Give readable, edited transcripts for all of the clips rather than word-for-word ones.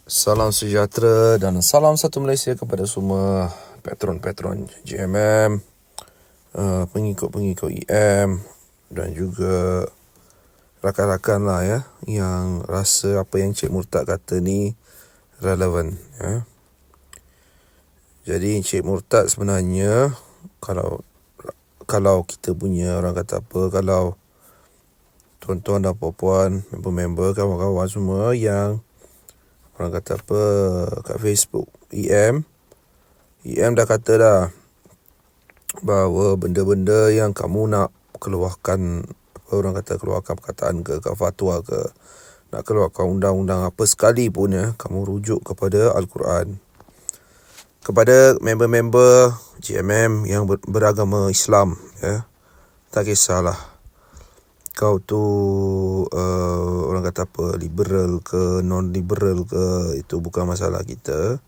Salam sejahtera dan salam satu Malaysia kepada semua patron-patron GMM, pengikut-pengikut EM dan juga rakan-rakan lah ya, yang rasa apa yang Cik Murtad kata ni relevan ya. Jadi Cik Murtad sebenarnya kalau kita punya orang kata apa, kalau tuan-tuan dan puan-puan, member-member, kawan-kawan semua yang orang kata apa kat Facebook, EM dah kata dah bahawa benda-benda yang kamu nak keluarkan, apa orang kata, keluarkan perkataan ke fatwa ke, nak keluarkan undang-undang apa sekalipun ya, kamu rujuk kepada Al-Quran. Kepada member-member GMM yang beragama Islam ya, tak kisahlah kau tu orang kata apa, liberal ke non-liberal ke, itu bukan masalah kita.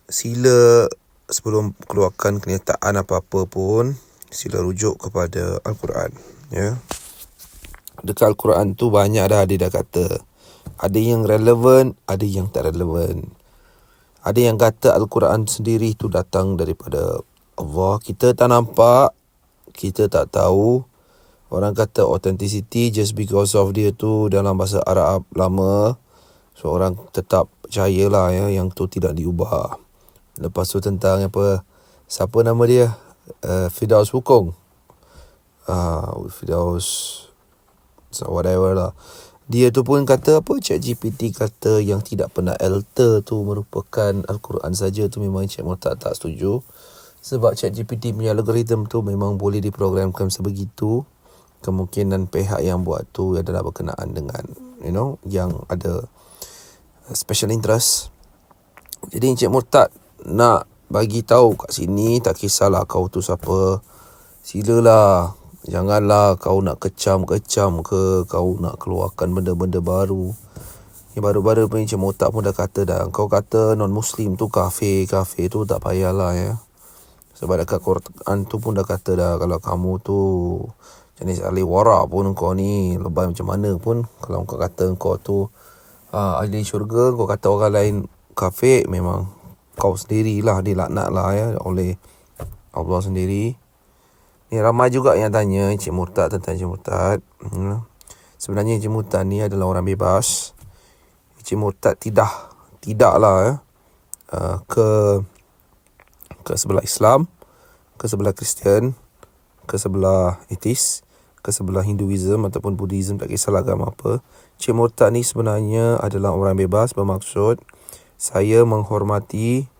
Sila sebelum keluarkan kenyataan apa-apa pun, sila rujuk kepada Al-Quran ya. Dekat Al-Quran tu banyak dah dia dah kata. Ada yang relevan, ada yang tak relevan. Ada yang kata Al-Quran sendiri tu datang daripada Allah. Kita tak nampak, kita tak tahu. Orang kata authenticity just because of dia tu dalam bahasa Arab lama, so orang tetap percayalah ya, yang tu tidak diubah. Lepas tu tentang apa, siapa nama dia, Firdaus Wukong, Firdaus whatever lah, dia tu pun kata apa, ChatGPT kata yang tidak pernah alter tu merupakan Al-Quran saja. Tu memang Cik Murtad tak setuju, sebab ChatGPT punya algoritma tu memang boleh diprogramkan sebegitu. Kemungkinan pihak yang buat tu adalah berkenaan dengan yang ada special interest. Jadi Encik Murtad nak bagi tahu kat sini, tak kisahlah kau tu siapa, silalah, janganlah kau nak kecam-kecam ke, kau nak keluarkan benda-benda baru. Yang baru-baru pun Encik Murtad pun dah kata dah, kau kata non-Muslim tu kafir tu tak payahlah ya. Sebab dekat Quran tu pun dah kata dah, kalau kamu tu jenis ahli wara pun, kau ni lebay macam mana pun, kalau kau kata kau tu ahli syurga, kau kata orang lain kafir, memang kau sendirilah dilaknat lah ya oleh Allah sendiri. Ni ramai juga yang tanya Encik Murtad tentang Encik Murtad. Sebenarnya Encik Murtad ni adalah orang bebas. Encik Murtad tidaklah ke sebelah Islam, ke sebelah Kristian, ke sebelah etis, ke sebelah Hinduism ataupun Buddhism, tak kisahlah agama apa. Cik Murtad ni sebenarnya adalah orang bebas, bermaksud saya menghormati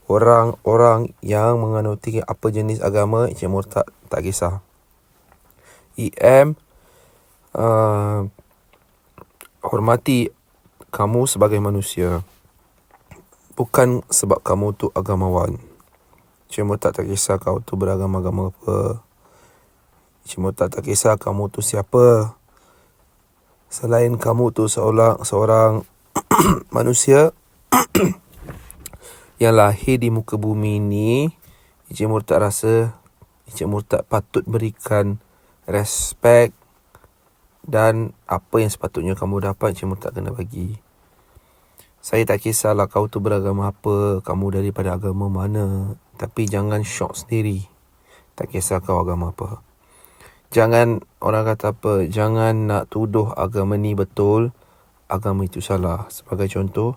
orang-orang yang menganuti apa jenis agama. Cik Murtad tak kisah. EM hormati kamu sebagai manusia, bukan sebab kamu tu agamawan. Cik Murtad tak kisah kau tu beragama-agama apa. Cik Murtad tak kisah kamu tu siapa. Selain kamu tu seorang manusia yang lahir di muka bumi ni, Cik Murtad rasa Cik Murtad patut berikan respect, dan apa yang sepatutnya kamu dapat, Cik Murtad kena bagi. Saya tak kisahlah kau tu beragama apa, kamu daripada agama mana, tapi jangan syok sendiri. Tak kisah kau agama apa. Jangan, orang kata apa, jangan nak tuduh agama ni betul, agama itu salah. Sebagai contoh,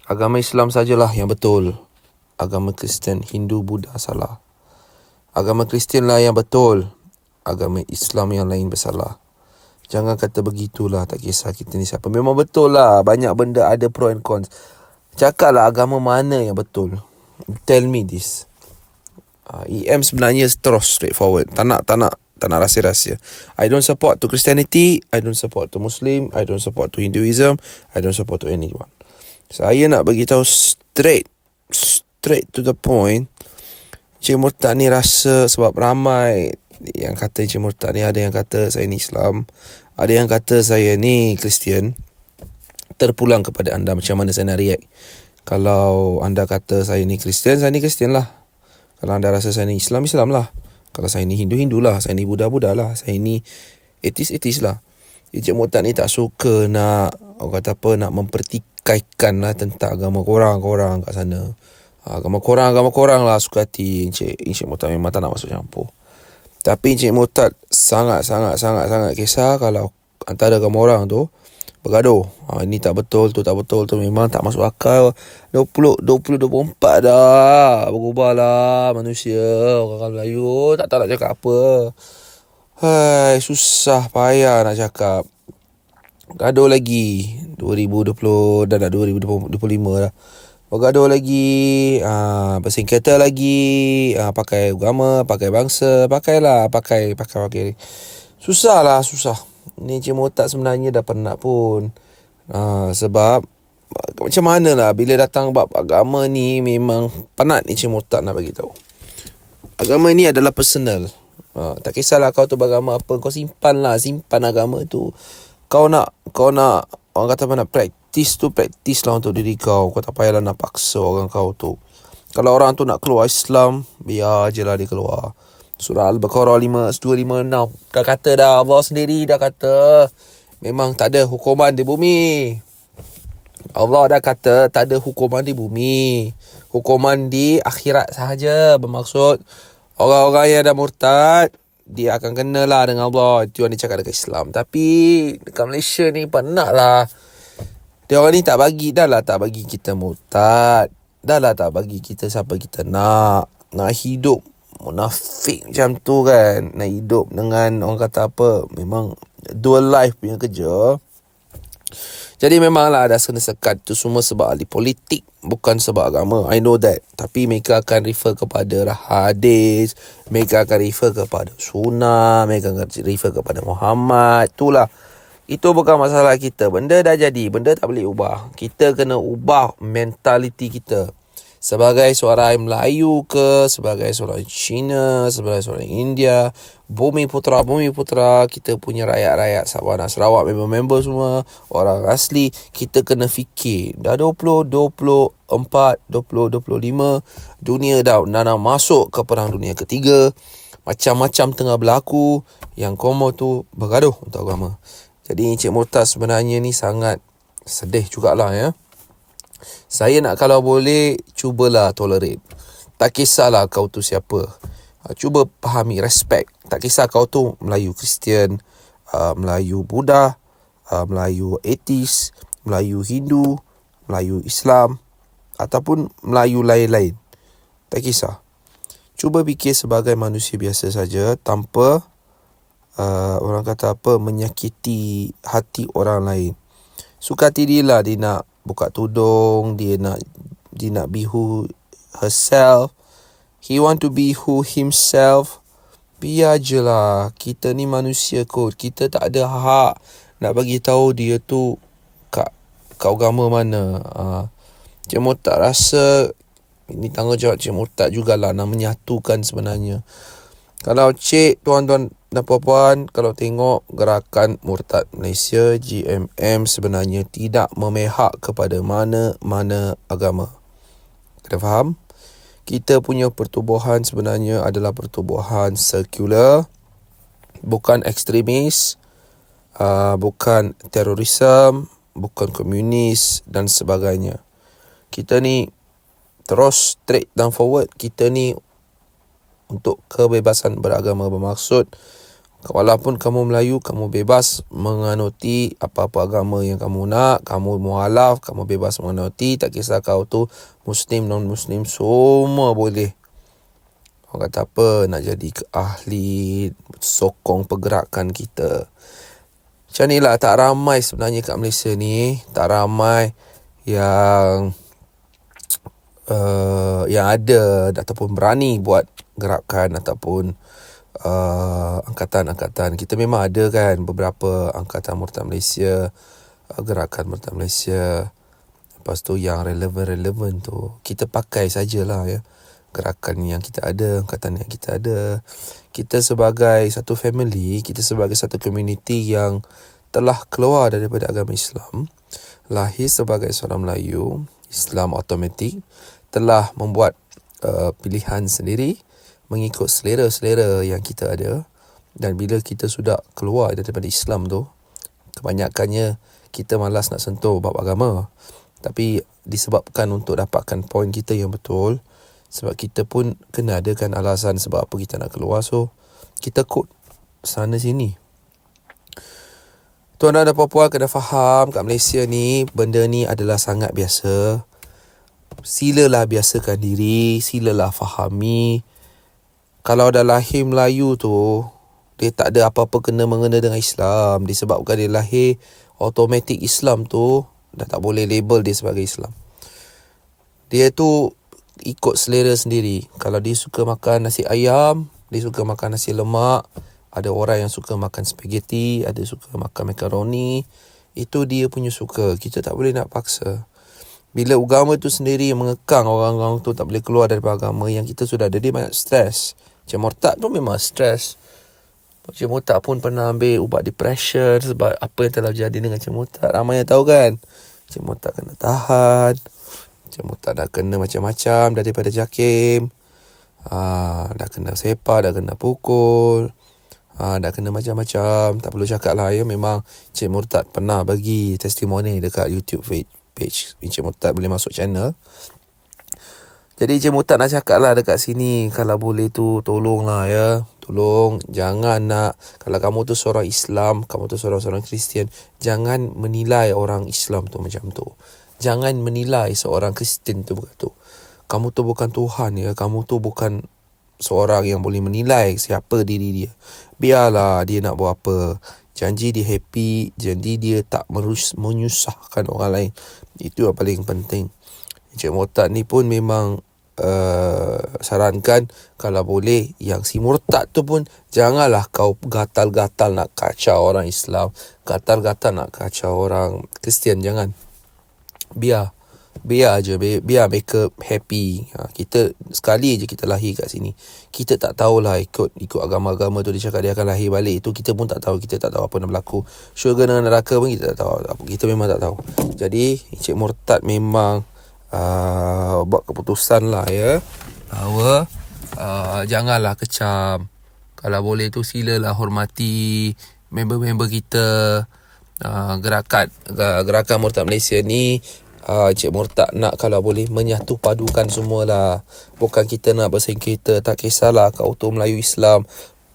agama Islam sajalah yang betul, agama Kristian, Hindu, Buddha salah. Agama Kristian lah yang betul, agama Islam yang lain bersalah. Jangan kata begitulah, tak kisah kita ni siapa. Memang betul lah, banyak benda ada pro and cons. Cakaplah agama mana yang betul. Tell me this. EM sebenarnya terus straightforward. Tak nak rahsia-rahsia. I don't support to Christianity, I don't support to Muslim, I don't support to Hinduism, I don't support to anyone. Saya nak bagi tahu straight to the point. Cik Murtad ni rasa, sebab ramai yang kata Cik Murtad ni, ada yang kata saya ni Islam, ada yang kata saya ni Kristian. Terpulang kepada anda macam mana saya nak react. Kalau anda kata saya ni Kristian, saya ni Kristian lah. Kalau anda rasa saya ni Islam, Islam lah. Kalau saya ni Hindu, Hindu lah. Saya ni Buddha, Buddha lah. Saya ni etis lah. Encik Murtad ni tak suka nak, orang kata apa, nak mempertikaikan lah tentang agama korang kat sana. Agama korang lah suka hati. Encik Murtad memang tak nak masuk campur. Tapi Encik Murtad sangat kisah kalau antara agama orang tu bergaduh. Ini tak betul, tu tak betul, tu memang tak masuk akal. 24 dah. Berubahlah manusia. Orang Melayu tak tahu nak cakap apa. Hai, susah payah nak cakap. Gaduh lagi 2020 dan nak 2025 dah. Bergaduh lagi, bersengketa lagi, pakai agama, pakai bangsa, pakai. Susah. Ni Encik Murtad sebenarnya dah penat pun. Sebab macam mana lah bila datang bab agama ni, memang penat Encik Murtad nak bagi tahu. Agama ni adalah personal. Tak kisahlah kau tu beragama apa, kau simpan agama tu. Kau nak orang kata apa, nak praktis lah untuk diri kau. Kau tak payahlah nak paksa orang kau tu. Kalau orang tu nak keluar Islam, biar je lah dia keluar. Surah Al-Baqarah 256 dah kata dah, Allah sendiri dah kata memang tak ada hukuman di bumi. Allah dah kata tak ada hukuman di bumi. Hukuman di akhirat sahaja. Bermaksud orang-orang yang dah murtad, dia akan kenalah dengan Allah. Itu yang dicakap dekat Islam. Tapi dekat Malaysia ni penat lah. Dia orang ni tak bagi kita murtad. Dah lah tak bagi kita siapa kita nak hidup munafik macam tu kan. Nak hidup dengan orang kata apa, memang dual life punya kerja. Jadi memanglah ada kena sekat tu semua sebab ahli politik, bukan sebab agama. I know that. Tapi mereka akan refer kepada hadis, mereka akan refer kepada sunnah, mereka akan refer kepada Muhammad. Itulah. Itu bukan masalah kita. Benda dah jadi, benda tak boleh ubah. Kita kena ubah mentaliti kita. Sebagai seorang Melayu ke, sebagai seorang Cina, sebagai seorang India, Bumi Putra, kita punya rakyat-rakyat Sabah dan Sarawak, member-member semua, orang asli, kita kena fikir. Dah 2024, 2025, dunia dah nak masuk ke perang dunia ketiga. Macam-macam tengah berlaku, yang komo tu bergaduh untuk agama. Jadi Encik Murtad sebenarnya ni sangat sedih jugalah ya. Saya nak kalau boleh, cubalah tolerate. Tak kisahlah kau tu siapa. Cuba fahami, respect. Tak kisah kau tu Melayu Kristian, Melayu Buddha, Melayu Atheist, Melayu Hindu, Melayu Islam, ataupun Melayu lain-lain. Tak kisah. Cuba fikir sebagai manusia biasa saja, tanpa orang kata apa, menyakiti hati orang lain. Suka hati dia lah, dia nak buka tudung, dia nak be who herself. He want to be who himself. Biar je lah. Kita ni manusia kot. Kita tak ada hak nak bagi tahu dia tu kat agama mana. Cik Murtad rasa ini tanggungjawab Cik Murtad jugalah nak menyatukan sebenarnya. Kalau tuan-tuan dan puan-puan, kalau tengok gerakan Murtad Malaysia, GMM sebenarnya tidak memihak kepada mana-mana agama. Kita faham? Kita punya pertubuhan sebenarnya adalah pertubuhan sekular, bukan ekstremis, bukan terorisme, bukan komunis dan sebagainya. Kita ni terus straight down forward. Kita ni untuk kebebasan beragama, bermaksud walaupun kamu Melayu, kamu bebas menganuti apa-apa agama yang kamu nak. Kamu mualaf, kamu bebas menganuti. Tak kisah kau tu Muslim, non-Muslim, semua boleh. Orang kata apa, nak jadi ahli, sokong pergerakan kita. Macam ni lah, tak ramai sebenarnya kat Malaysia ni. Tak ramai yang ada ataupun berani buat gerakan ataupun angkatan-angkatan. Kita memang ada kan beberapa angkatan Murtad Malaysia, gerakan Murtad Malaysia. Lepas tu yang relevan tu kita pakai sajalah ya. Gerakan yang kita ada, angkatan yang kita ada. Kita sebagai satu family, kita sebagai satu community yang telah keluar daripada agama Islam, lahir sebagai seorang Melayu, Islam automatik, telah membuat pilihan sendiri mengikut selera-selera yang kita ada. Dan bila kita sudah keluar daripada Islam tu, Kebanyakannya kita malas nak sentuh bab agama. Tapi disebabkan untuk dapatkan poin kita yang betul, sebab kita pun kena adakan alasan sebab apa kita nak keluar. So kita quote sana sini. Tuan-tuan dan puan-puan kena faham, kat Malaysia ni benda ni adalah sangat biasa. Silalah biasakan diri, silalah fahami. Kalau dah lahir Melayu tu, dia tak ada apa-apa kena-mengena dengan Islam. Disebabkan dia lahir automatik Islam tu, dah tak boleh label dia sebagai Islam. Dia tu ikut selera sendiri. Kalau dia suka makan nasi ayam, dia suka makan nasi lemak. Ada orang yang suka makan spaghetti, ada suka makan makaroni. Itu dia punya suka. Kita tak boleh nak paksa. Bila agama tu sendiri yang mengekang orang-orang tu tak boleh keluar daripada agama yang kita sudah ada, dia banyak stres. Macam Murtad tu memang stres. Cik Murtad pun pernah ambil ubat depression sebab apa yang telah jadi dengan Cik Murtad. Ramai yang tahu kan. Cik Murtad kena tahan. Cik Murtad dah kena macam-macam daripada JAKIM. Dah kena sepak, dah kena pukul. Dah kena macam-macam. Tak perlu cakap lah ya. Memang Cik Murtad pernah bagi testimoni dekat YouTube page Cik Murtad, boleh masuk channel. Jadi Cik Murtad nak cakap lah dekat sini, kalau boleh tu tolonglah ya. Tolong jangan nak, kalau kamu tu seorang Islam, kamu tu seorang Kristian, jangan menilai orang Islam tu macam tu. Jangan menilai seorang Kristian tu begitu. Kamu tu bukan Tuhan ya. Kamu tu bukan seorang yang boleh menilai siapa diri dia. Biarlah dia nak buat apa. Janji dia happy, janji dia tak menyusahkan orang lain. Itu yang paling penting. Cik Murtad ni pun memang sarankan kalau boleh yang si Murtad tu pun janganlah kau gatal-gatal nak kacau orang Islam, gatal-gatal nak kacau orang Kristian. Jangan. Biar aja, biar mereka happy. Kita sekali je kita lahir kat sini. Kita tak tahulah ikut agama-agama tu dia cakap dia akan lahir balik. Itu kita pun tak tahu. Kita tak tahu apa yang berlaku. Syurga dengan neraka pun kita tak tahu. Kita memang tak tahu. Jadi Encik Murtad memang buat keputusan lah ya, bahawa janganlah kecam. Kalau boleh tu silalah hormati member-member kita. Gerakan Murtad Malaysia ni, Encik Murtad nak kalau boleh menyatu padukan semualah. Bukan kita nak bersengketa. Tak kisahlah kau tu Melayu Islam,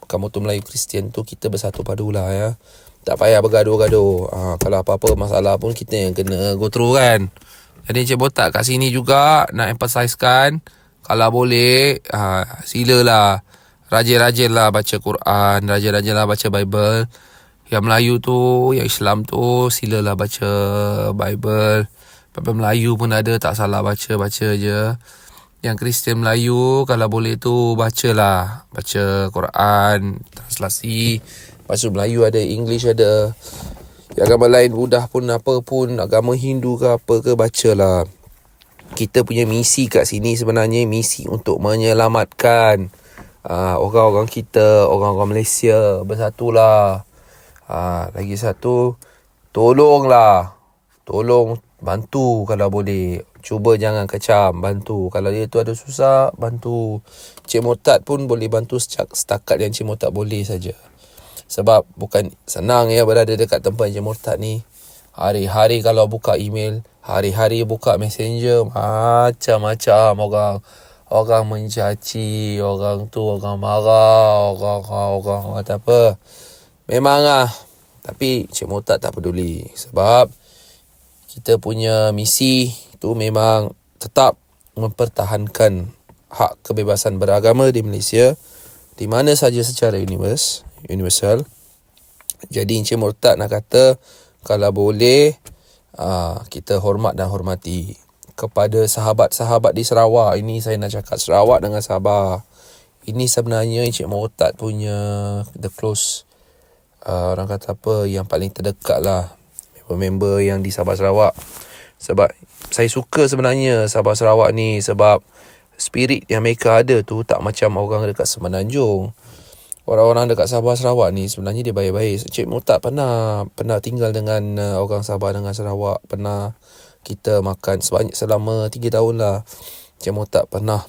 kamu tu Melayu Kristian tu, kita bersatu padulah ya. Tak payah bergaduh-gaduh. Kalau apa-apa masalah pun kita yang kena go through kan. Jadi Encik Murtad kat sini juga nak emphasizekan, kalau boleh silalah rajin-rajinlah baca Quran, rajin-rajinlah baca Bible. Yang Melayu tu, yang Islam tu, silalah baca Bible. Bible Melayu pun ada, tak salah baca je. Yang Kristian Melayu, kalau boleh tu bacalah. Baca Quran, translasi. Bahasa Melayu ada, English ada. Agama lain, Buddha pun apa pun, agama Hindu ke apa ke, bacalah. Kita punya misi kat sini sebenarnya misi untuk menyelamatkan orang-orang kita, orang-orang Malaysia. Bersatulah. Lagi satu, tolong bantu kalau boleh. Cuba jangan kecam, bantu. Kalau dia tu ada susah, bantu. Cik Murtad pun boleh bantu setakat yang Cik Murtad boleh saja. Sebab bukan senang ya berada dekat tempat Encik Murtad ni. Hari-hari kalau buka email, hari-hari buka messenger, macam-macam orang mencaci, orang tu orang marah, orang kata apa. Memang tapi Encik Murtad tak peduli. Sebab kita punya misi tu memang tetap mempertahankan hak kebebasan beragama di Malaysia, di mana saja secara universal. Jadi Encik Murtad nak kata, kalau boleh kita hormat dan hormati kepada sahabat-sahabat di Sarawak. Ini saya nak cakap Sarawak dengan Sabah. Ini sebenarnya Encik Murtad punya the close, orang kata apa, yang paling terdekat lah, member yang di Sabah Sarawak. Sebab saya suka sebenarnya Sabah Sarawak ni, sebab spirit yang mereka ada tu tak macam orang dekat Semenanjung. Orang-orang dekat Sabah Sarawak ni sebenarnya dia baik-baik. Encik Murtad pernah tinggal dengan orang Sabah dengan Sarawak. Pernah kita makan selama 3 tahun lah. Encik Murtad pernah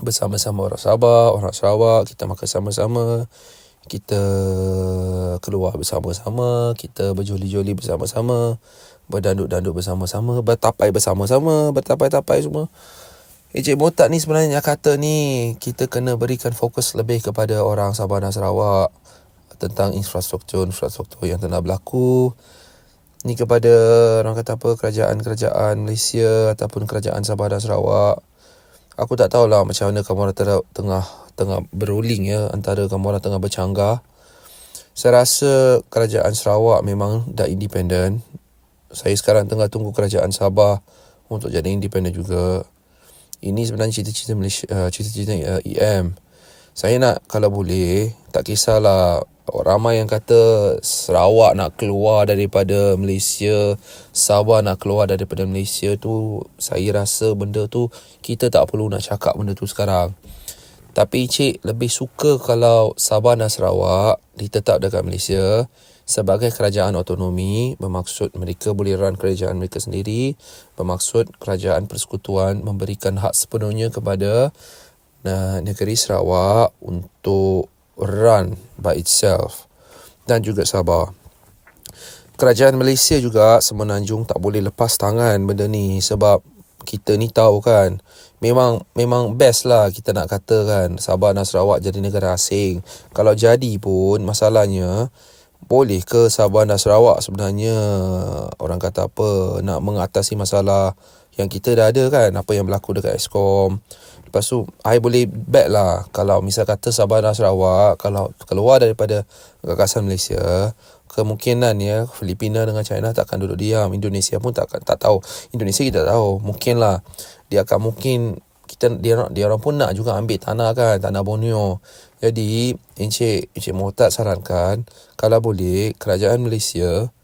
bersama-sama orang Sabah, orang Sarawak. Kita makan sama-sama. Kita keluar bersama-sama, kita berjoli-joli bersama-sama, berdanduk-danduk bersama-sama, bertapai bersama-sama, bertapai-tapai semua. Encik Botak ni sebenarnya kata ni kita kena berikan fokus lebih kepada orang Sabah dan Sarawak tentang infrastruktur yang tengah berlaku. Ni kepada orang kata apa, kerajaan Malaysia ataupun kerajaan Sabah dan Sarawak. Aku tak tahulah macam mana kamu orang tengah berruling ya, antara kamu orang tengah bercanggah. Saya rasa kerajaan Sarawak memang dah independen. Saya sekarang tengah tunggu kerajaan Sabah untuk jadi independen juga. Ini sebenarnya cita-cita Malaysia, cita-cita EM. Saya nak, kalau boleh, tak kisahlah ramai yang kata Sarawak nak keluar daripada Malaysia, Sabah nak keluar daripada Malaysia tu. Saya rasa benda tu kita tak perlu nak cakap benda tu sekarang. Tapi Cik lebih suka kalau Sabah dan Sarawak ditetap dekat Malaysia sebagai kerajaan otonomi, bermaksud mereka boleh run kerajaan mereka sendiri, bermaksud kerajaan persekutuan memberikan hak sepenuhnya kepada negeri Sarawak untuk run by itself, dan juga Sabah. Kerajaan Malaysia juga Semenanjung tak boleh lepas tangan benda ni, sebab kita ni tahu kan, memang best lah kita nak kata kan Sabah dan Sarawak jadi negara asing. Kalau jadi pun masalahnya, boleh ke Sabah dan Sarawak sebenarnya orang kata apa, nak mengatasi masalah yang kita dah ada kan, apa yang berlaku dekat Eskom. Lepas tu I boleh bet lah kalau misal kata Sabah dan Sarawak kalau keluar daripada gagasan Malaysia, kemungkinan ya Filipina dengan China takkan duduk diam. Indonesia pun tak tahu. Indonesia kita tak tahu. Mungkin lah dia akan dia orang pun nak juga ambil tanah kan, tanah Borneo. Jadi Encik Mohtar sarankan kalau boleh kerajaan Malaysia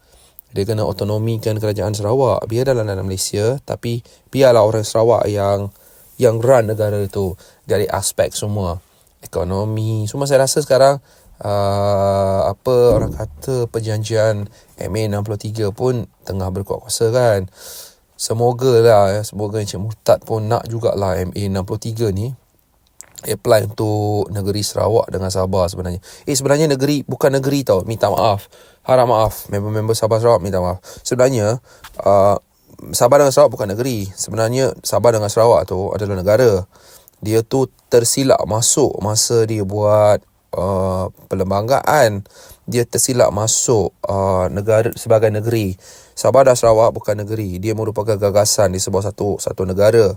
dia kena otonomikan kerajaan Sarawak. Biar dalam Malaysia, tapi biarlah orang Sarawak yang run negara itu dari aspek semua ekonomi semua. Saya rasa sekarang apa orang kata perjanjian MA63 pun tengah berkuat kuasa kan. Semoga Encik Murtad pun nak jugalah MA63 ni apply untuk negeri Sarawak dengan Sabah sebenarnya. Sebenarnya bukan negeri tau, minta maaf. Harap maaf member-member Sabah Sarawak, minta maaf. Sebenarnya Sabah dengan Sarawak bukan negeri. Sebenarnya Sabah dengan Sarawak tu adalah negara. Dia tu tersilap masuk masa dia buat perlembagaan. Dia tersilap masuk negara sebagai negeri. Sabah dan Sarawak bukan negeri. Dia merupakan gagasan di sebuah satu negara.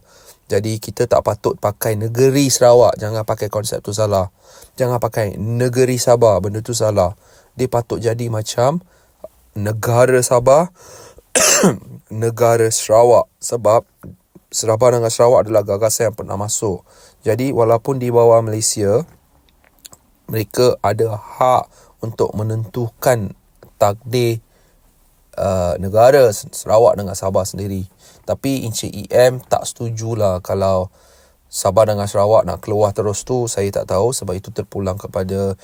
Jadi kita tak patut pakai negeri Sarawak. Jangan pakai konsep tu salah. Jangan pakai negeri Sabah. Benda tu salah. Dia patut jadi macam negara Sabah negara Sarawak. Sebab Sabah dengan Sarawak adalah gagasan yang pernah masuk. Jadi walaupun di bawah Malaysia, mereka ada hak untuk menentukan takdir negara Sarawak dengan Sabah sendiri. Tapi Encik EM tak setujulah kalau Sabah dengan Sarawak nak keluar terus tu. Saya tak tahu, sebab itu terpulang kepada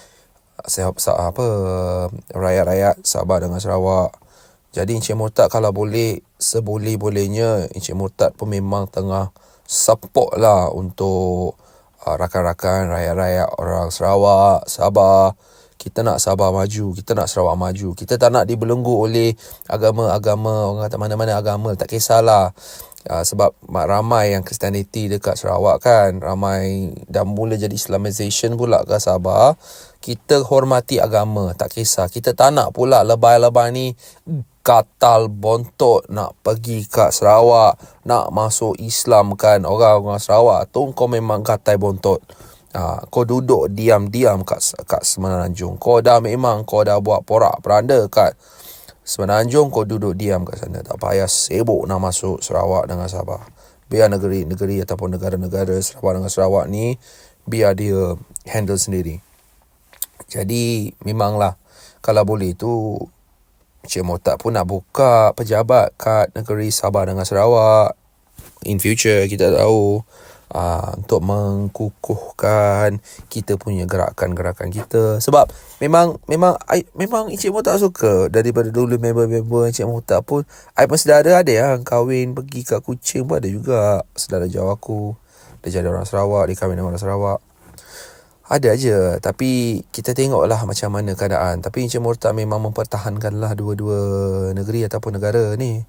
rakyat-rakyat Sabah dengan Sarawak. Jadi Encik Murtad kalau boleh, seboleh-bolehnya Encik Murtad pun memang tengah support lah untuk rakan-rakan rakyat-rakyat orang Sarawak, Sabah. Kita nak Sabah maju, kita nak Sarawak maju. Kita tak nak dibelenggu oleh agama-agama, orang kata mana-mana agama, tak kisahlah. Sebab ramai yang Kristianiti dekat Sarawak kan, ramai dah mula jadi Islamization pula ke Sabah. Kita hormati agama, tak kisah. Kita tak nak pula lebay-lebay ni katal bontot nak pergi kat Sarawak, nak masuk Islam kan. Orang-orang Sarawak tu kau memang katai bontot. Kau duduk diam-diam kat Semenanjung. Kau dah buat porak peranda kat Semenanjung, kau duduk diam kat sana. Tak payah sibuk nak masuk Sarawak dengan Sabah. Biar negeri-negeri ataupun negara-negara Sabah dengan Sarawak ni, biar dia handle sendiri. Jadi memanglah kalau boleh tu Encik Mohtar pun nak buka pejabat kat negeri Sabah dengan Sarawak. In future kita tahu untuk mengkukuhkan kita punya gerakan-gerakan kita. Sebab memang Encik Mohtar suka. Daripada dulu member-member Encik Mohtar pun, I pun sedara ada yang kahwin pergi kat Kuching pun ada juga. Sedara jauh aku, dia jadi orang Sarawak, dia kahwin dengan orang Sarawak. Ada je, tapi kita tengoklah macam mana keadaan. Tapi Encik Murtad memang mempertahankanlah dua-dua negeri ataupun negara ni.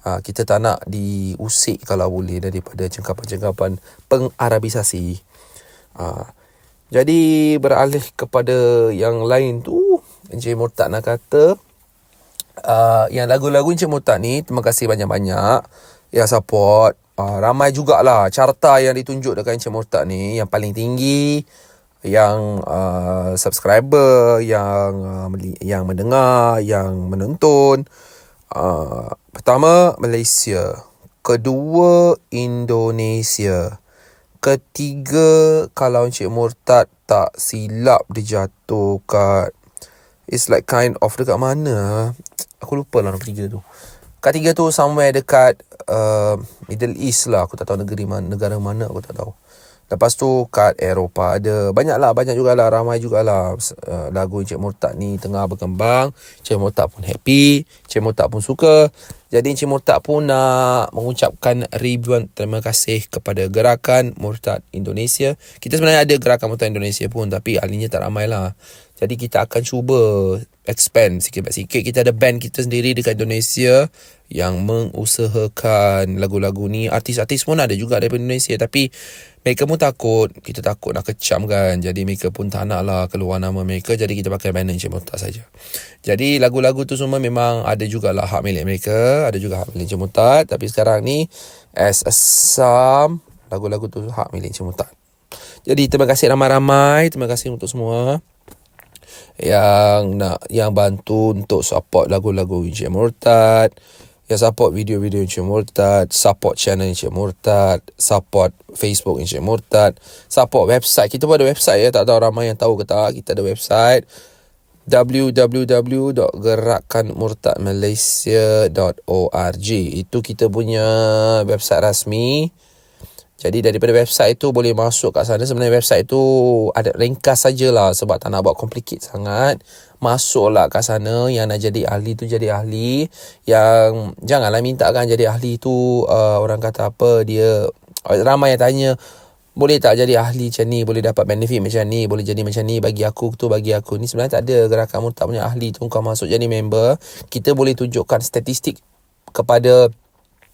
Kita tak nak diusik kalau boleh daripada cengkapan-cengkapan pengarabisasi. Jadi beralih kepada yang lain tu, Encik Murtad nak kata yang lagu-lagu Encik Murtad ni, terima kasih banyak-banyak yang support. Ramai jugalah carta yang ditunjuk dekat Encik Murtad ni, yang paling tinggi, yang subscriber, yang mendengar, yang menonton. Pertama, Malaysia. Kedua, Indonesia. Ketiga, kalau Encik Murtad tak silap, dia jatuh kat, it's like kind of dekat mana, aku lupa lah nombor 3 tu. Kat 3 tu somewhere dekat Middle East lah. Aku tak tahu negara mana aku tak tahu. Lepas tu kat Eropah ada. Banyak jugalah, ramai jugalah lagu Encik Murtad ni tengah berkembang. Encik Murtad pun happy, Encik Murtad pun suka. Jadi Encik Murtad pun nak mengucapkan ribuan terima kasih kepada Gerakan Murtad Indonesia. Kita sebenarnya ada Gerakan Murtad Indonesia pun, tapi ahlinya tak ramai lah. Jadi kita akan cuba expand sikit-sikit. Kita ada band kita sendiri dekat Indonesia yang mengusahakan lagu-lagu ni. Artis-artis pun ada juga daripada Indonesia, tapi mereka pun takut. Kita takut nak kecam kan. Jadi mereka pun tak nak lah keluar nama mereka. Jadi kita pakai banner Encik Murtad saja. Jadi lagu-lagu tu semua memang ada jugalah hak milik mereka. Ada juga hak milik Encik Murtad. Tapi sekarang ni, as a sum, lagu-lagu tu hak milik Encik Murtad. Jadi terima kasih ramai-ramai. Terima kasih untuk semua yang bantu untuk support lagu-lagu Encik Murtad, yang support video-video Encik Murtad, support channel Encik Murtad, support Facebook Encik Murtad, support website. Kita pun ada website ya, tak tahu ramai yang tahu ke tak. Kita ada website www.gerakkanmurtadmalaysia.org. Itu kita punya website rasmi. Jadi daripada website itu boleh masuk kat sana. Sebenarnya website itu ada ringkas sajalah, sebab tak nak buat complicated sangat. Masuklah kat sana. Yang nak jadi ahli tu jadi ahli. Yang janganlah minta kan jadi ahli tu orang kata apa, dia ramai yang tanya, boleh tak jadi ahli macam ni, boleh dapat benefit macam ni, boleh jadi macam ni, bagi aku tu, bagi aku ni. Sebenarnya tak ada. Gerakan Murtad punya ahli tu, kau masuk jadi member, kita boleh tunjukkan statistik kepada,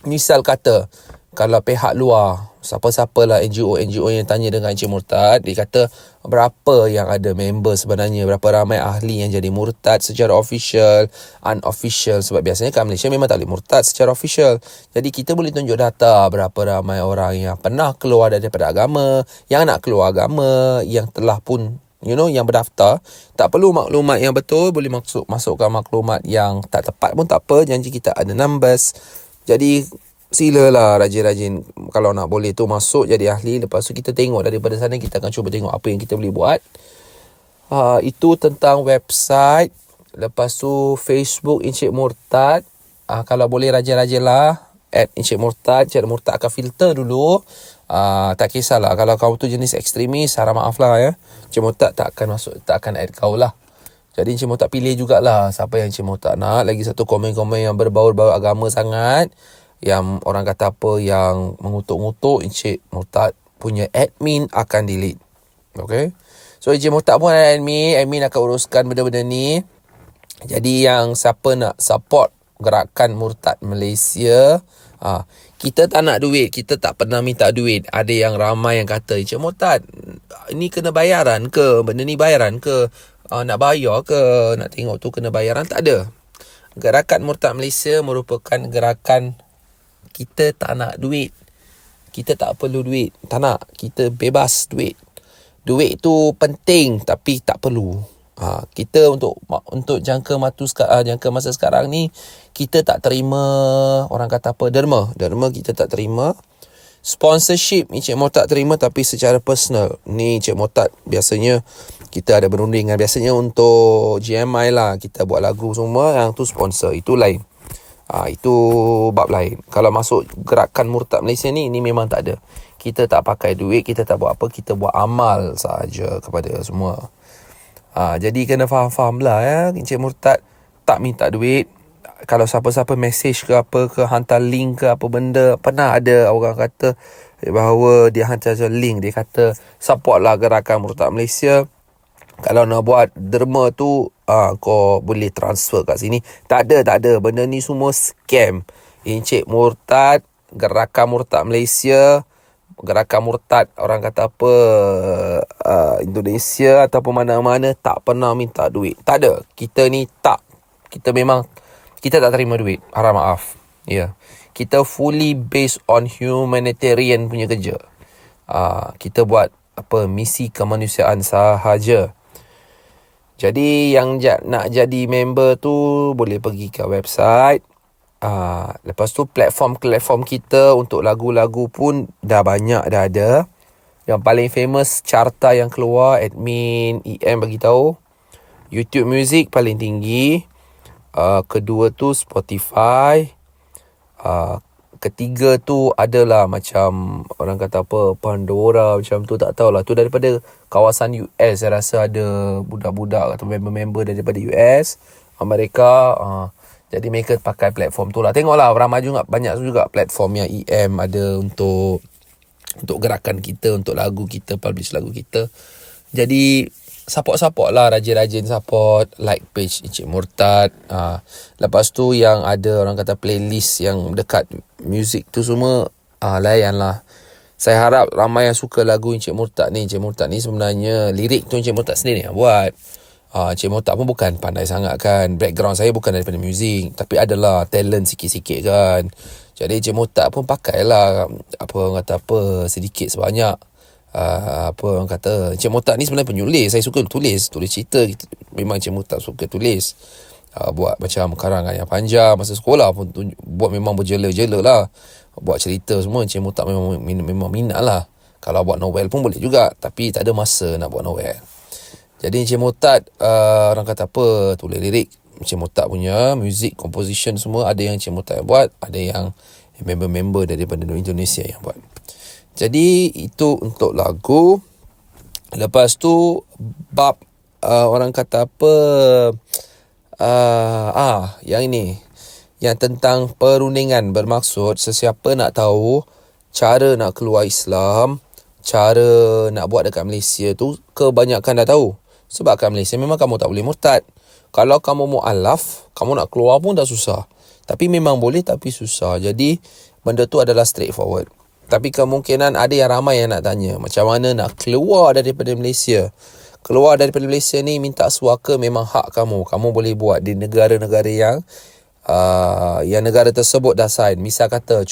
misal kata, kalau pihak luar, siapa-siapa lah NGO yang tanya dengan Encik Murtad, dia kata berapa yang ada member sebenarnya, berapa ramai ahli yang jadi murtad secara official, unofficial. Sebab biasanya kat Malaysia memang tak boleh murtad secara official. Jadi kita boleh tunjuk data berapa ramai orang yang pernah keluar daripada agama, yang nak keluar agama, yang telah pun yang berdaftar. Tak perlu maklumat yang betul, boleh masukkan maklumat yang tak tepat pun tak apa. Janji kita ada numbers. Jadi silalah rajin-rajin, kalau nak boleh tu masuk jadi ahli. Lepas tu kita tengok daripada sana, kita akan cuba tengok apa yang kita boleh buat. Itu tentang website. Lepas tu Facebook Encik Murtad. Kalau boleh rajin-rajinlah add Encik Murtad. Encik Murtad akan filter dulu. Tak kisahlah kalau kau tu jenis ekstremis, harap maaf lah ya. Encik Murtad tak akan add kau lah. Jadi Encik Murtad pilih jugalah siapa yang Encik Murtad nak. Lagi satu, komen-komen yang berbau-bau agama sangat, yang orang kata apa, yang mengutuk-ngutuk, Encik Murtad punya admin akan delete. Okay. So Encik Murtad pun ada admin akan uruskan benda-benda ni. Jadi yang siapa nak support Gerakan Murtad Malaysia, kita tak nak duit, kita tak pernah minta duit. Ada yang ramai yang kata, Encik Murtad, ini kena bayaran ke? Benda ni bayaran ke? Nak bayar ke? Nak tengok tu kena bayaran? Tak ada. Gerakan Murtad Malaysia merupakan gerakan, kita tak nak duit. Kita tak perlu duit. Tak nak. Kita bebas duit. Duit tu penting tapi tak perlu. Kita untuk jangka masa sekarang ni, kita tak terima orang kata apa, derma kita tak terima. Sponsorship Encik Murtad terima, tapi secara personal ni Encik Murtad biasanya kita ada berundingan, biasanya untuk GMI lah, kita buat lagu semua, yang tu sponsor, itu lain. Itu bab lain. Kalau masuk Gerakan Murtad Malaysia ni memang tak ada. Kita tak pakai duit, kita tak buat apa, kita buat amal saja kepada semua. Jadi kena faham-faham lah ya. Encik Murtad tak minta duit. kalau siapa-siapa message ke apa ke, hantar link ke apa benda, pernah ada orang kata bahawa dia hantar link, dia kata support lah gerakan Murtad Malaysia. Kalau nak buat derma tu kau boleh transfer kat sini. Tak ada. Benda ni semua scam. Encik Murtad, gerakan Murtad Malaysia, gerakan Murtad orang kata apa Indonesia ataupun mana-mana tak pernah minta duit. Tak ada. Kita ni tak. Kita tak terima duit. Harap maaf. Ya. Kita fully based on humanitarian punya kerja. Kita buat misi kemanusiaan sahaja. Jadi yang nak jadi member tu boleh pergi ke website. Lepas tu platform kita untuk lagu-lagu pun dah banyak dah ada. Yang paling famous carta yang keluar, admin EM bagi tahu. YouTube Music paling tinggi. Kedua tu Spotify. Ketiga tu adalah macam orang kata apa, Pandora macam tu, tak tahulah. Tu daripada kawasan US. Saya rasa ada budak-budak atau member-member daripada US, Amerika. Jadi mereka pakai platform tu lah. Tengoklah banyak juga platform yang EM ada untuk gerakan kita, untuk lagu kita, publish lagu kita. Jadi support lah, rajin-rajin support, like page Encik Murtad. Lepas tu yang ada orang kata playlist yang dekat music tu semua, layan lah. Saya harap ramai yang suka lagu Encik Murtad ni. Encik Murtad ni sebenarnya lirik tu Encik Murtad sendiri yang buat. Encik Murtad pun bukan pandai sangat kan. Background saya bukan daripada muzik, tapi adalah talent sikit-sikit kan. Jadi Encik Murtad pun pakailah sedikit sebanyak. Orang kata Encik Murtad ni sebenarnya penulis. Saya suka tulis cerita. Memang Encik Murtad suka tulis. Buat macam karangan yang panjang. Masa sekolah pun buat memang berjela-jela lah. Buat cerita semua Encik Murtad memang minat lah. Kalau buat novel pun boleh juga, tapi tak ada masa nak buat novel. Jadi Encik Murtad orang kata apa, tulis lirik Encik Murtad punya, music composition semua ada yang Encik Murtad yang buat, ada yang member-member daripada Indonesia yang buat. Jadi itu untuk lagu. Lepas tu bab orang kata apa, yang ini, yang tentang perundingan, bermaksud sesiapa nak tahu cara nak keluar Islam, cara nak buat dekat Malaysia tu, kebanyakan dah tahu. Sebab kat Malaysia memang kamu tak boleh murtad. Kalau kamu mu'alaf, kamu nak keluar pun dah susah. Tapi memang boleh, tapi susah. Jadi benda tu adalah straightforward. Tapi kemungkinan ada yang ramai yang nak tanya, macam mana nak keluar daripada Malaysia. Keluar daripada Malaysia ni minta suaka memang hak kamu. Kamu boleh buat di negara-negara yang negara tersebut dah sign. Misal kata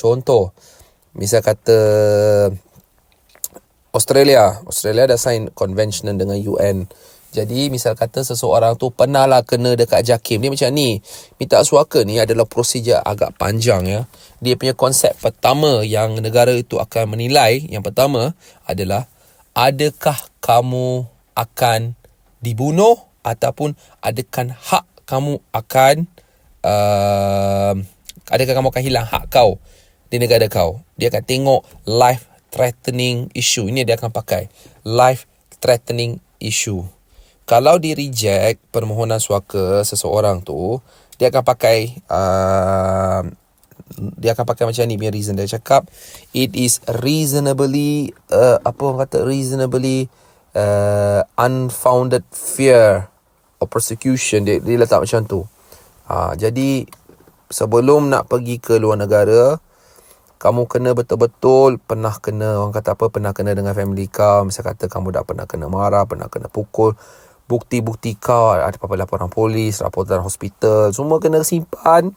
Australia dah sign convention dengan UN. Jadi misal kata seseorang tu pernah lah kena dekat JAKIM. Dia macam ni. Minta suaka ni adalah prosedur agak panjang ya. Dia punya konsep pertama yang negara itu akan menilai, yang pertama adalah adakah kamu akan dibunuh ataupun adakah hak kamu akan adakah kamu akan hilang hak kau di negara kau. Dia akan tengok life threatening issue. Ini dia akan pakai life threatening issue. Kalau di reject permohonan suaka seseorang tu, dia akan pakai macam ni punya reason. Dia cakap it is reasonably unfounded fear of persecution. Dia letak macam tu. Jadi sebelum nak pergi ke luar negara, kamu kena betul-betul pernah kena dengan family kau. Misal kata kamu dah pernah kena marah, pernah kena pukul. Bukti-bukti kau, ada apa-apa laporan polis, laporan hospital, semua kena simpan.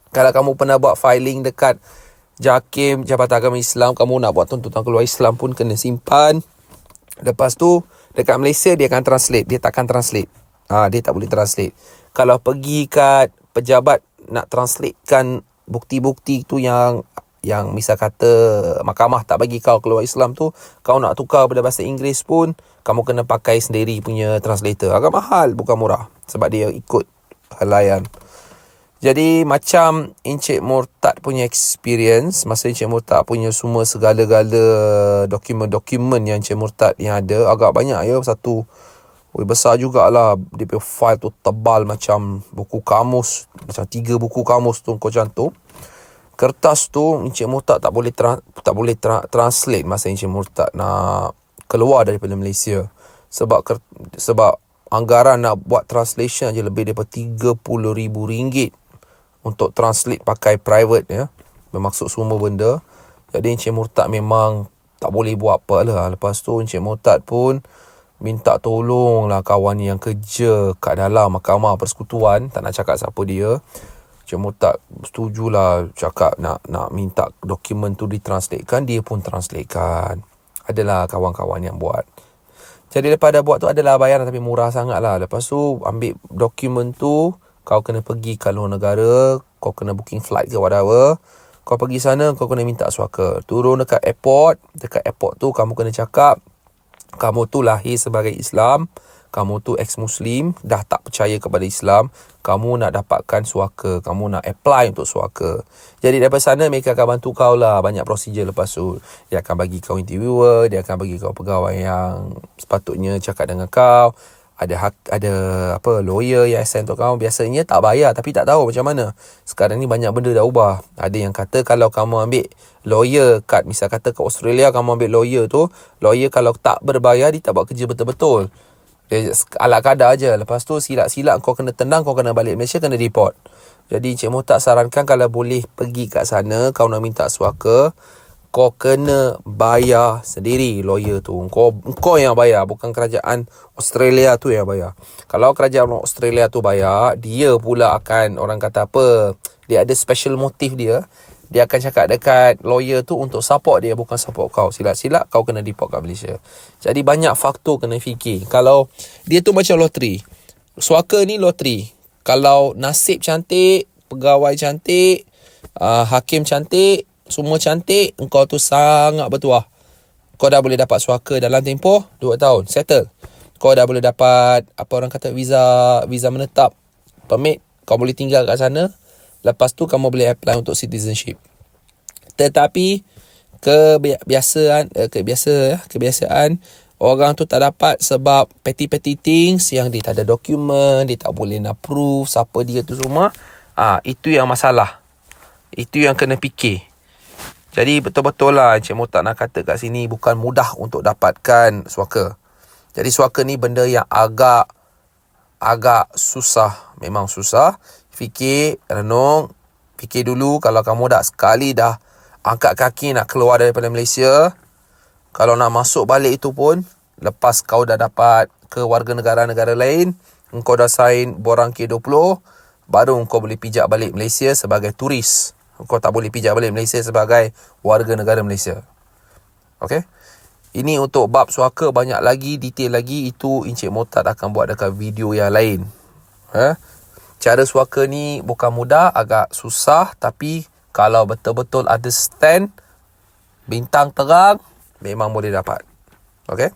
Kalau kamu pernah buat filing dekat JAKIM, Jabatan Agama Islam, kamu nak buat tuntutan keluar Islam pun kena simpan. Lepas tu dekat Malaysia dia akan translate. Dia takkan translate. Dia tak boleh translate. Kalau pergi kat pejabat nak translatekan bukti-bukti tu yang misal kata mahkamah tak bagi kau keluar Islam tu, kau nak tukar pada bahasa Inggeris pun, kamu kena pakai sendiri punya translator. Agak mahal, bukan murah, sebab dia ikut halayan. Jadi macam Encik Murtad punya experience, masa Encik Murtad punya semua segala-gala dokumen-dokumen yang Encik Murtad yang ada, agak banyak ya, Besar jugalah. Dia punya file tu tebal macam buku kamus. Macam 3 buku kamus tu kau cantum. Kertas tu Encik Murtad tak boleh translate masa Encik Murtad nak keluar daripada Malaysia. Sebab anggaran nak buat translation je lebih daripada RM30,000 untuk translate pakai private ya. Bermaksud semua benda. Jadi Encik Murtad memang tak boleh buat apa lah. Lepas tu Encik Murtad pun minta tolong lah kawan yang kerja kat dalam Mahkamah Persekutuan. Tak nak cakap siapa dia. Encik Murtad setujulah cakap nak minta dokumen tu ditranslatekan. Dia pun translatekan. Adalah kawan-kawan yang buat. Jadi lepas dah buat tu adalah bayaran tapi murah sangat lah. Lepas tu ambil dokumen tu, kau kena pergi ke luar negara, kau kena booking flight ke whatever. Kau pergi sana, kau kena minta suaka. Turun dekat airport. Dekat airport tu kamu kena cakap kamu tu lahir sebagai Islam, kamu tu ex-Muslim, dah tak percaya kepada Islam, kamu nak dapatkan suaka, kamu nak apply untuk suaka. Jadi daripada sana mereka akan bantu kau lah, banyak prosedur lepas tu. Dia akan bagi kau interviewer, dia akan bagi kau pegawai yang sepatutnya cakap dengan kau. Ada lawyer yang assign untuk kau. Biasanya tak bayar tapi tak tahu macam mana. Sekarang ni banyak benda dah ubah. Ada yang kata kalau kamu ambil lawyer kat, misal kata kat Australia kamu ambil lawyer tu, lawyer kalau tak berbayar dia tak buat kerja betul-betul. Dia ala kadar je. Lepas tu silap-silap kau kena tendang, kau kena balik Malaysia, kena report. Jadi Encik Murtad sarankan kalau boleh pergi kat sana, kau nak minta suaka, kau kena bayar sendiri lawyer tu. Kau yang bayar, bukan kerajaan Australia tu yang bayar. Kalau kerajaan Australia tu bayar, dia pula akan, orang kata apa, dia ada special motif dia. Dia akan cakap dekat lawyer tu untuk support dia, bukan support kau. Silap-silap kau kena report kat Malaysia. Jadi banyak faktor kena fikir. Kalau dia tu macam loteri. Suaka ni loteri. Kalau nasib cantik, pegawai cantik, hakim cantik, semua cantik, engkau tu sangat bertuah. Kau dah boleh dapat suaka dalam tempoh 2 tahun. Settle. Kau dah boleh dapat, apa orang kata, visa menetap, permit. Kau boleh tinggal kat sana. Lepas tu kamu boleh apply untuk citizenship. Tetapi kebiasaan orang tu tak dapat sebab petty things yang dia tak ada dokumen, dia tak boleh nak proof siapa dia tu semua. Itu yang masalah. Itu yang kena fikir. Jadi betul-betul lah Encik Murtad nak kata kat sini, bukan mudah untuk dapatkan suaka. Jadi suaka ni benda yang agak susah. Memang susah. Fikir, renung. Fikir dulu kalau kamu sekali dah angkat kaki nak keluar daripada Malaysia. Kalau nak masuk balik itu pun, lepas kau dah dapat ke warga negara lain, engkau dah sign borang K20, baru engkau boleh pijak balik Malaysia sebagai turis. Kau tak boleh pijak balik Malaysia sebagai warga negara Malaysia. Okey? Ini untuk bab suaka, banyak lagi, detail lagi. Itu Encik Murtad akan buat dekat video yang lain. Cara suaka ni bukan mudah, agak susah. Tapi kalau betul-betul ada stand, bintang terang, memang boleh dapat. Okey?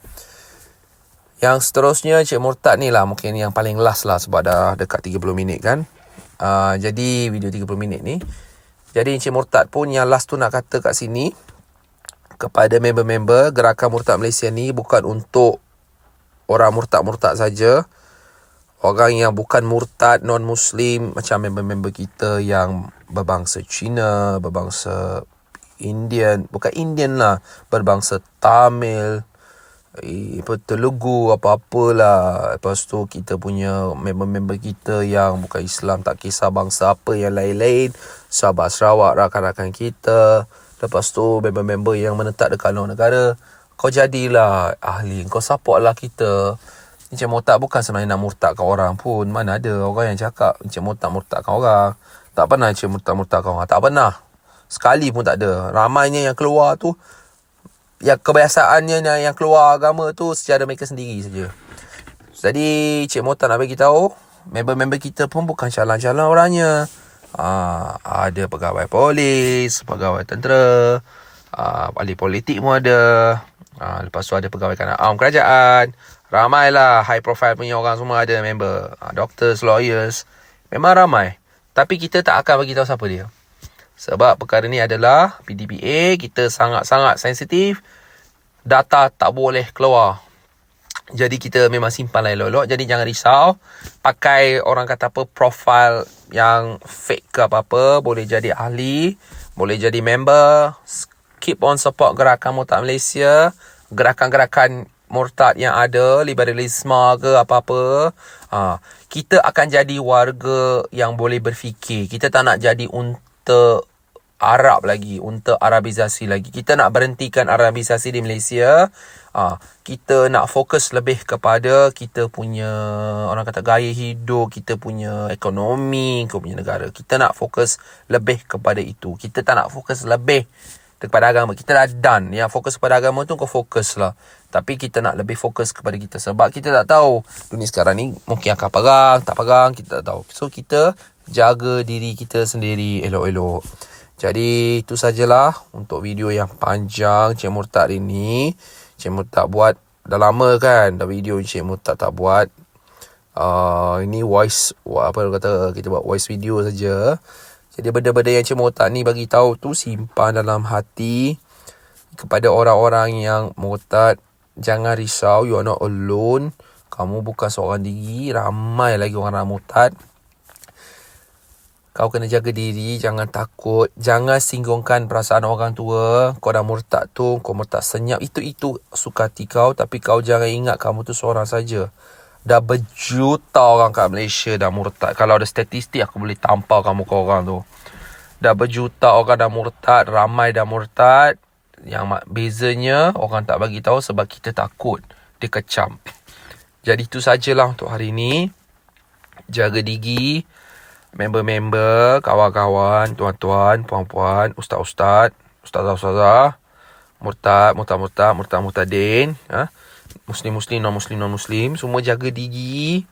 Yang seterusnya Encik Murtad ni lah mungkin yang paling last lah, sebab dah dekat 30 minit kan. Jadi video 30 minit ni, jadi Encik Murtad pun yang last tu nak kata kat sini kepada member-member Gerakan Murtad Malaysia ni, bukan untuk orang murtad-murtad saja. Orang yang bukan murtad, non-Muslim, macam member-member kita yang berbangsa Cina, berbangsa Indian, bukan Indian lah, berbangsa Tamil, Telugu, apa-apalah. Lepas tu kita punya member-member kita yang bukan Islam, tak kisah bangsa apa, yang lain-lain, Sabah, Sarawak, rakan-rakan kita. Lepas tu member-member yang menetap dekat luar negara. Kau jadilah ahli, kau support lah kita. Encik Murtad bukan sebenarnya nak murtadkan orang pun. Mana ada orang yang cakap Encik Murtad murtadkan orang. Tak pernah Encik Murtad murtadkan orang. Tak pernah. Sekali pun tak ada. Ramainya yang keluar tu, yang kebiasaannya yang keluar agama tu secara mereka sendiri saja. Jadi Encik Murtad nak bagi tahu, member-member kita pun bukan calon-calon orangnya. Ada pegawai polis, pegawai tentera, ahli politik pun ada. Lepas tu ada pegawai kanan kerajaan. Ramailah high profile punya orang semua ada member. Doctors, lawyers. Memang ramai. Tapi kita tak akan bagi tahu siapa dia. Sebab perkara ni adalah PDPA, kita sangat-sangat sensitif. Data tak boleh keluar. Jadi kita memang simpan lah elok-elok. Jadi jangan risau. Pakai orang kata apa, profile yang fake ke apa-apa. Boleh jadi ahli, boleh jadi member. Keep on support gerakan Murtad Malaysia. Gerakan-gerakan murtad yang ada, liberalisme ke apa-apa. Kita akan jadi warga yang boleh berfikir. Kita tak nak jadi unta Arab lagi, unta Arabisasi lagi. Kita nak berhentikan Arabisasi di Malaysia. Kita nak fokus lebih kepada kita punya, orang kata, gaya hidup, kita punya ekonomi, kita punya negara. Kita nak fokus lebih kepada itu. Kita tak nak fokus lebih kepada agama. Kita dah done. Yang fokus kepada agama tu kau fokus lah. Tapi kita nak lebih fokus kepada kita. Sebab kita tak tahu dunia sekarang ni mungkin akan perang, tak perang, kita tak tahu. So kita jaga diri kita sendiri elok-elok. Jadi itu sajalah untuk video yang panjang Cik Murtad ini. Cik Murtad buat dah lama kan, dah video Cik Murtad tak buat. Ini voice, apa kata, kita buat voice video saja. Jadi benda-benda yang Cik Murtad ni bagi tahu tu simpan dalam hati. Kepada orang-orang yang murtad, jangan risau, you are not alone. Kamu bukan seorang diri, ramai lagi orang murtad. Kau kena jaga diri, jangan takut, jangan singgungkan perasaan orang tua. Kau dah murtad tu, kau murtad senyap, itu suka hati kau. Tapi kau jangan ingat kamu tu seorang saja. Dah berjuta orang kat Malaysia dah murtad. Kalau ada statistik aku boleh tampar kamu korang tu. Dah berjuta orang dah murtad, ramai dah murtad. Yang bezanya orang tak bagi tahu sebab kita takut dia kecam. Jadi itu sajalah untuk hari ini. Jaga diri, member-member, kawan-kawan, tuan-tuan, puan-puan, ustaz-ustaz, ustazah-ustazah, murtadin, muslim-muslim, non-muslim, semua jaga diri,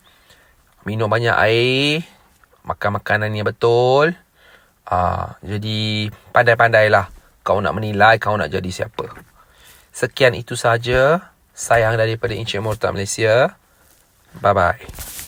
minum banyak air, makan makanan yang betul. Jadi pandai-pandailah kau nak menilai, kau nak jadi siapa. Sekian itu saja. Sayang daripada Encik Murtad Malaysia. Bye-bye.